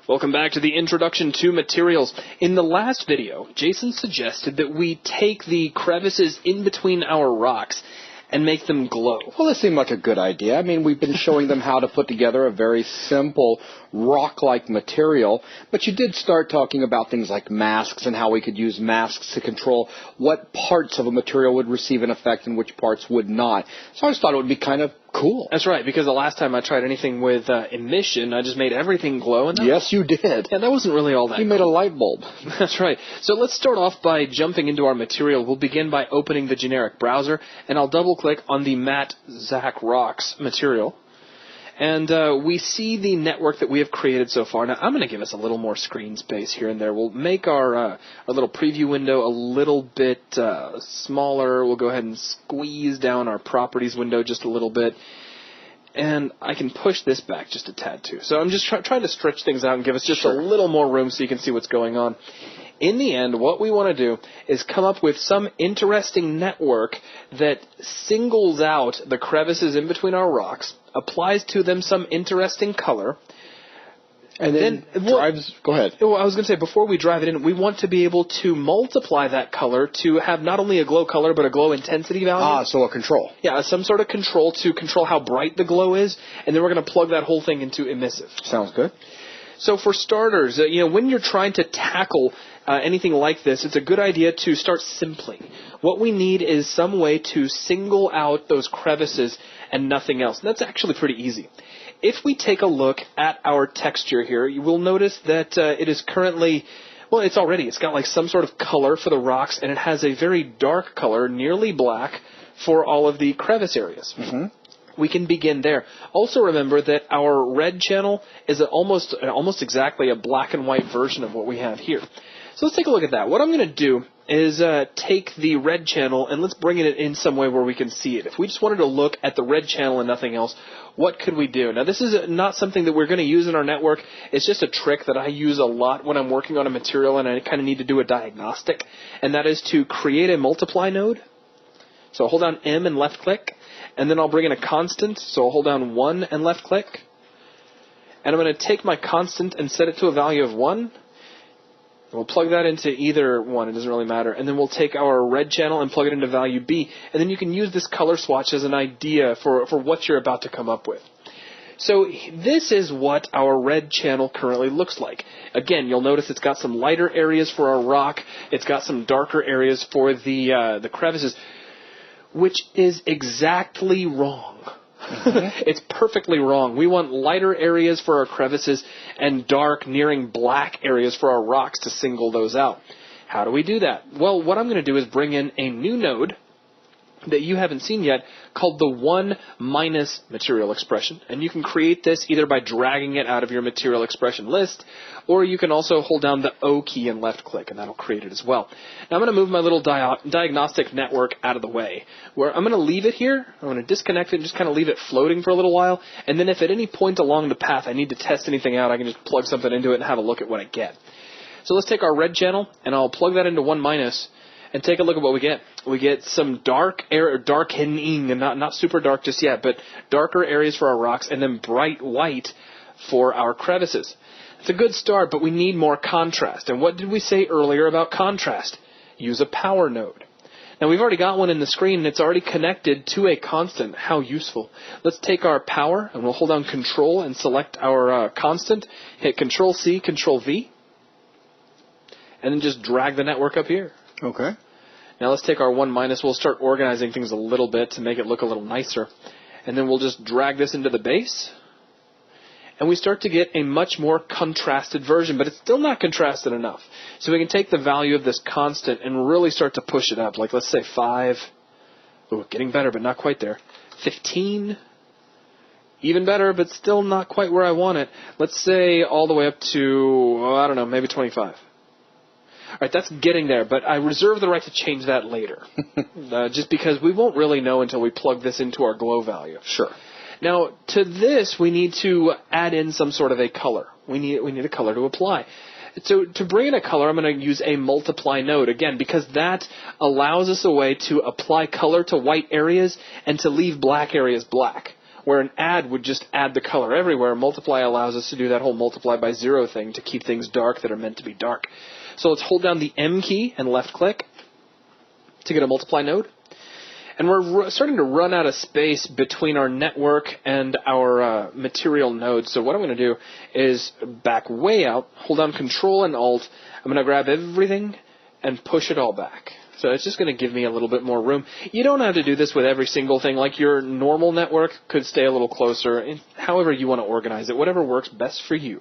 Welcome back to the Introduction to Materials. In the last video, Jason suggested that we take the crevices in between our rocks and make them glow. Well, this seemed like a good idea. I mean, we've been showing them how to put together a very simple rock-like material, but you did start talking about things like masks and how we could use masks to control what parts of a material would receive an effect and which parts would not. So I just thought it would be kind of cool. That's right, because the last time I tried anything with emission, I just made everything glow. And yes, you did. Yeah, that wasn't really all that You made a light bulb. That's right. So let's start off by jumping into our material. We'll begin by opening the generic browser, and I'll double-click on the Matte Zach Rocks material. And we see the network that we have created so far. Now, I'm going to give us a little more screen space here and there. We'll make our little preview window a little bit smaller. We'll go ahead and squeeze down our properties window just a little bit. And I can push this back just a tad, too. So I'm just trying to stretch things out and give us just a little more room so you can see what's going on. In the end, what we want to do is come up with some interesting network that singles out the crevices in between our rocks, applies to them some interesting color, and then drives... Go ahead. Well, I was going to say, before we drive it in, we want to be able to multiply that color to have not only a glow color, but a glow intensity value. Ah, so a control. Yeah, some sort of control to control how bright the glow is, and then we're going to plug that whole thing into emissive. Sounds good. So for starters, when you're trying to tackle anything like this, it's a good idea to start simply. What we need is some way to single out those crevices and nothing else. And that's actually pretty easy. If we take a look at our texture here, you will notice that it is currently, it's got like some sort of color for the rocks, and it has a very dark color, nearly black, for all of the crevice areas. Mm-hmm. We can begin there. Also remember that our red channel is almost exactly a black and white version of what we have here. So let's take a look at that. What I'm going to do is take the red channel and let's bring it in some way where we can see it. If we just wanted to look at the red channel and nothing else, what could we do? Now, this is not something that we're going to use in our network. It's just a trick that I use a lot when I'm working on a material and I kind of need to do a diagnostic, and that is to create a multiply node. So I'll hold down M and left click. And then I'll bring in a constant, so I'll hold down 1 and left click. And I'm going to take my constant and set it to a value of 1. And we'll plug that into either one, it doesn't really matter. And then we'll take our red channel and plug it into value B. And then you can use this color swatch as an idea for what you're about to come up with. So this is what our red channel currently looks like. Again, you'll notice it's got some lighter areas for our rock. It's got some darker areas for the crevices, which is exactly wrong. Mm-hmm. It's perfectly wrong. We want lighter areas for our crevices and dark, nearing black areas for our rocks to single those out. How do we do that? Well, what I'm going to do is bring in a new node that you haven't seen yet called the 1 minus material expression. And you can create this either by dragging it out of your material expression list, or you can also hold down the O key and left click, and that'll create it as well. Now I'm going to move my little diagnostic network out of the way, where I'm going to leave it here. I'm going to disconnect it and just kind of leave it floating for a little while. And then if at any point along the path I need to test anything out, I can just plug something into it and have a look at what I get. So let's take our red channel, and I'll plug that into 1 minus, and take a look at what we get. We get some darkening, and not super dark just yet, but darker areas for our rocks, and then bright white for our crevices. It's a good start, but we need more contrast. And what did we say earlier about contrast? Use a power node. Now, we've already got one in the screen, and it's already connected to a constant. How useful. Let's take our power, and we'll hold down Control and select our constant. Hit Control-C, Control-V, and then just drag the network up here. Okay. Now let's take our 1 minus. We'll start organizing things a little bit to make it look a little nicer. And then we'll just drag this into the base. And we start to get a much more contrasted version, but it's still not contrasted enough. So we can take the value of this constant and really start to push it up. Like let's say 5. Ooh, getting better, but not quite there. 15. Even better, but still not quite where I want it. Let's say all the way up to, maybe 25. All right, that's getting there, but I reserve the right to change that later, just because we won't really know until we plug this into our glow value. Sure. Now, to this, we need to add in some sort of a color. We need a color to apply. So to bring in a color, I'm going to use a multiply node, again, because that allows us a way to apply color to white areas and to leave black areas black. where an add would just add the color everywhere. Multiply allows us to do that whole multiply by 0 thing to keep things dark that are meant to be dark. So let's hold down the M key and left click to get a multiply node. And we're starting to run out of space between our network and our material nodes. So what I'm going to do is back way out, hold down Control and Alt. I'm going to grab everything and push it all back. So it's just going to give me a little bit more room. You don't have to do this with every single thing. Like your normal network could stay a little closer, however you want to organize it, whatever works best for you.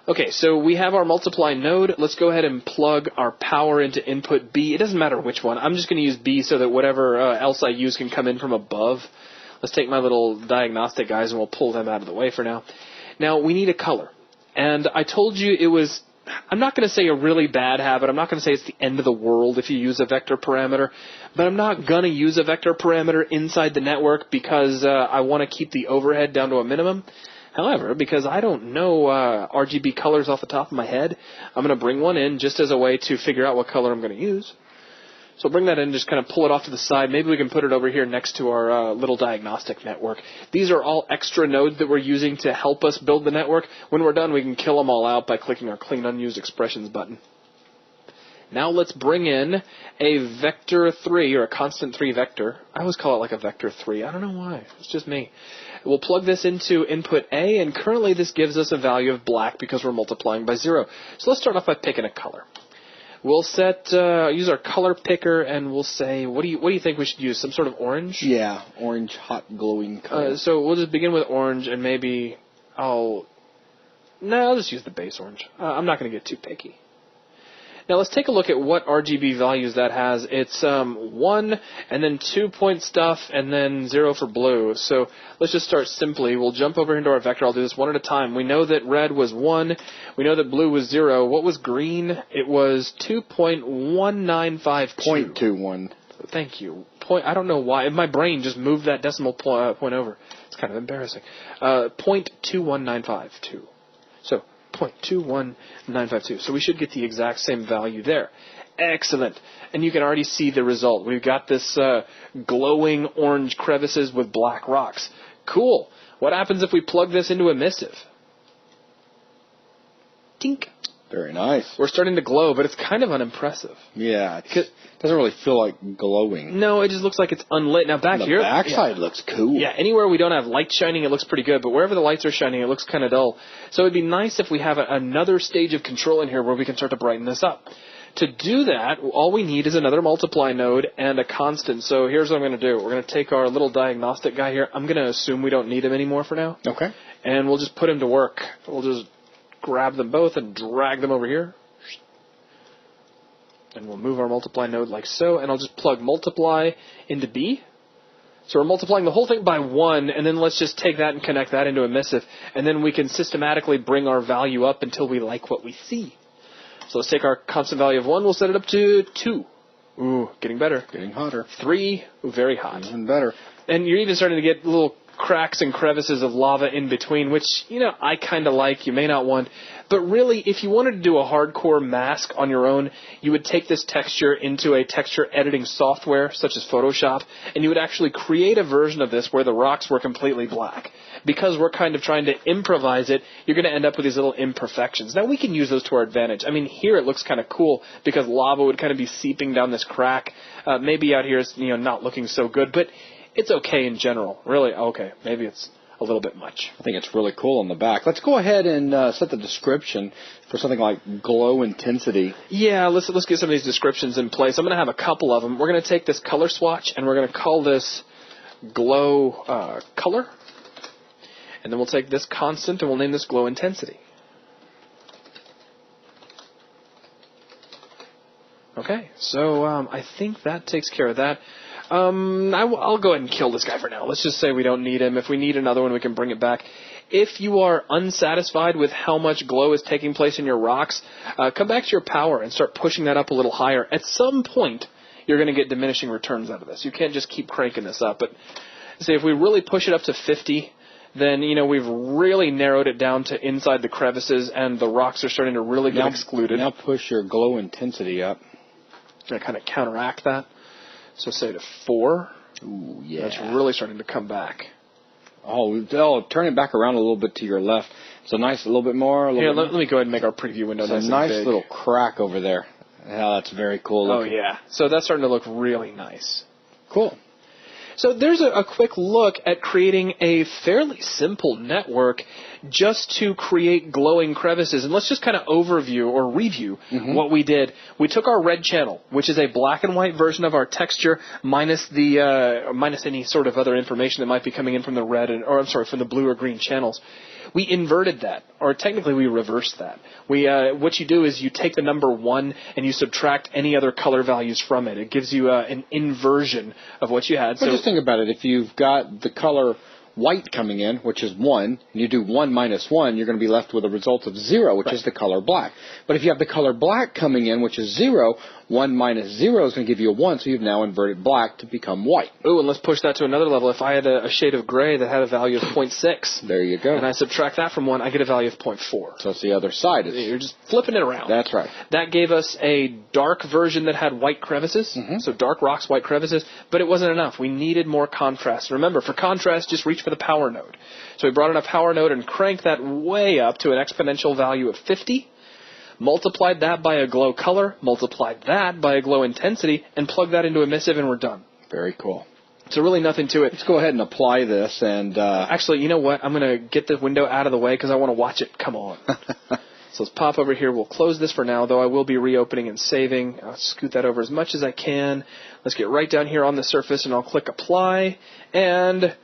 Okay, so we have our multiply node. Let's go ahead and plug our power into input B. It doesn't matter which one. I'm just going to use B so that whatever else I use can come in from above. Let's take my little diagnostic guys and we'll pull them out of the way for now. Now, we need a color. And I told you it was, I'm not going to say a really bad habit. I'm not going to say it's the end of the world if you use a vector parameter. But I'm not going to use a vector parameter inside the network because I want to keep the overhead down to a minimum. However, because I don't know RGB colors off the top of my head, I'm going to bring one in just as a way to figure out what color I'm going to use. So I'll bring that in and just kind of pull it off to the side. Maybe we can put it over here next to our little diagnostic network. These are all extra nodes that we're using to help us build the network. When we're done, we can kill them all out by clicking our Clean Unused Expressions button. Now let's bring in a vector 3, or a constant 3 vector. I always call it like a vector 3. I don't know why. It's just me. We'll plug this into input A, and currently this gives us a value of black because we're multiplying by 0. So let's start off by picking a color. We'll use our color picker, and we'll say, what do you think we should use? Some sort of orange? Yeah, orange, hot, glowing color. So we'll just begin with orange, and maybe I'll just use the base orange. I'm not going to get too picky. Now let's take a look at what RGB values that has. It's 1, and then 2-point stuff, and then 0 for blue. So let's just start simply. We'll jump over into our vector. I'll do this one at a time. We know that red was 1. We know that blue was 0. What was green? It was 2.1952. 0.21. Thank you. I don't know why. My brain just moved that decimal point over. It's kind of embarrassing. 0.21952. So 0.21952. So we should get the exact same value there. Excellent. And you can already see the result. We've got this glowing orange crevices with black rocks. Cool. What happens if we plug this into emissive? Tink. Very nice. We're starting to glow, but it's kind of unimpressive. Yeah, it doesn't really feel like glowing. No, it just looks like it's unlit. Now back here, the backside looks cool. Yeah, anywhere we don't have light shining, it looks pretty good. But wherever the lights are shining, it looks kind of dull. So it'd be nice if we have another stage of control in here where we can start to brighten this up. To do that, all we need is another multiply node and a constant. So here's what I'm going to do. We're going to take our little diagnostic guy here. I'm going to assume we don't need him anymore for now. Okay. And we'll just put him to work. We'll just grab them both and drag them over here. And we'll move our multiply node like so. And I'll just plug multiply into B. So we're multiplying the whole thing by 1, and then let's just take that and connect that into emissive. And then we can systematically bring our value up until we like what we see. So let's take our constant value of 1. We'll set it up to 2. Ooh, getting better. Getting hotter. 3. Ooh, very hot. Even better. And you're even starting to get little cracks and crevices of lava in between, which, I kind of like. You may not want. But really, if you wanted to do a hardcore mask on your own, you would take this texture into a texture editing software, such as Photoshop, and you would actually create a version of this where the rocks were completely black. Because we're kind of trying to improvise it, you're going to end up with these little imperfections. Now, we can use those to our advantage. I mean, here it looks kind of cool because lava would kind of be seeping down this crack. Maybe out here it's, not looking so good, but it's okay in general. Really, okay, maybe it's a little bit much. I think it's really cool on the back. Let's go ahead and set the description for something like glow intensity. Yeah, let's get some of these descriptions in place. I'm going to have a couple of them. We're going to take this color swatch, and we're going to call this glow color. And then we'll take this constant, and we'll name this glow intensity. Okay, so I think that takes care of that. I'll go ahead and kill this guy for now. Let's just say we don't need him. If we need another one, we can bring it back. If you are unsatisfied with how much glow is taking place in your rocks, come back to your power and start pushing that up a little higher. At some point, you're going to get diminishing returns out of this. You can't just keep cranking this up. But say if we really push it up to 50, then, we've really narrowed it down to inside the crevices, and the rocks are starting to really get excluded. Now push your glow intensity up. To kind of counteract that. So say to 4. Ooh, yeah. That's really starting to come back. Oh, turn it back around a little bit to your left. It's a nice, a little bit more. Here, let me go ahead and make our preview window nice. It's a nice little crack over there. Yeah, that's very cool looking. Oh, yeah. So that's starting to look really nice. Cool. So there's a quick look at creating a fairly simple network just to create glowing crevices. And let's just kind of overview or review what we did. We took our red channel, which is a black and white version of our texture, minus any sort of other information that might be coming in from the from the blue or green channels. We inverted that, or technically we reversed that. What you do is you take the number 1 and you subtract any other color values from it. It gives you an inversion of what you had. But just think about it. If you've got the color white coming in, which is 1, and you do 1 minus 1, you're going to be left with a result of 0, which is the color black. But if you have the color black coming in, which is 0, 1 minus 0 is going to give you a 1, so you've now inverted black to become white. Ooh, and let's push that to another level. If I had a shade of gray that had a value of 0.6, there you go. And I subtract that from 1, I get a value of 0.4. So it's the other side. You're just flipping it around. That's right. That gave us a dark version that had white crevices, so dark rocks, white crevices, but it wasn't enough. We needed more contrast. Remember, for contrast, just reach for the power node. So we brought in a power node and cranked that way up to an exponential value of 50, multiplied that by a glow color, multiplied that by a glow intensity, and plugged that into emissive, and we're done. Very cool. So really nothing to it. Let's go ahead and apply this. And actually, you know what? I'm going to get the window out of the way because I want to watch it come on. So let's pop over here. We'll close this for now, though I will be reopening and saving. I'll scoot that over as much as I can. Let's get right down here on the surface, and I'll click Apply, and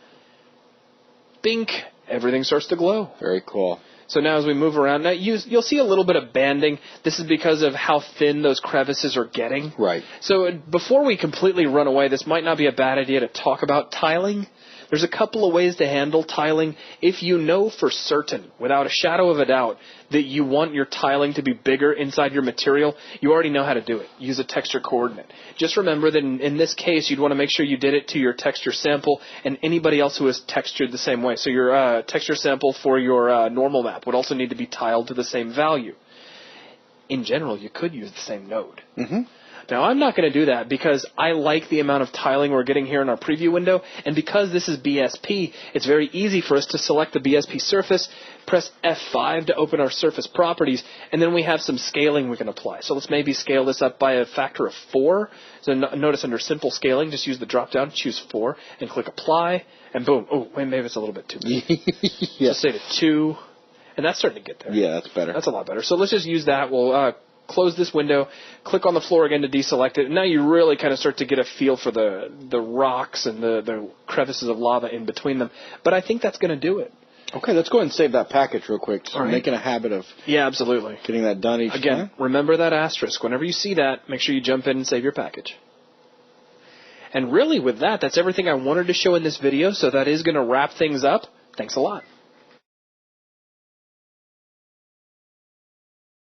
bink, everything starts to glow. Very cool. So now as we move around, now you'll see a little bit of banding. This is because of how thin those crevices are getting. Right. So before we completely run away, this might not be a bad idea to talk about tiling. There's a couple of ways to handle tiling. If you know for certain, without a shadow of a doubt, that you want your tiling to be bigger inside your material, you already know how to do it. Use a texture coordinate. Just remember that in this case, you'd want to make sure you did it to your texture sample and anybody else who is textured the same way. So your texture sample for your normal map would also need to be tiled to the same value. In general, you could use the same node. Now, I'm not going to do that because I like the amount of tiling we're getting here in our preview window, and because this is BSP, it's very easy for us to select the BSP surface, press F5 to open our surface properties, and then we have some scaling we can apply. So let's maybe scale this up by a factor of 4. So notice under simple scaling, just use the drop-down, choose 4, and click Apply, and boom. Oh, wait, maybe it's a little bit too big. Yeah. Just say to 2, and that's starting to get there. Yeah, that's better. That's a lot better. So let's just use that. We'll close this window, click on the floor again to deselect it, and now you really kind of start to get a feel for the rocks and the crevices of lava in between them. But I think that's going to do it. Okay, let's go ahead and save that package real quick. So All right. Making a habit of absolutely getting that done each time. Remember that asterisk. Whenever you see that, make sure you jump in and save your package. And really with that, that's everything I wanted to show in this video, so that is going to wrap things up. Thanks a lot.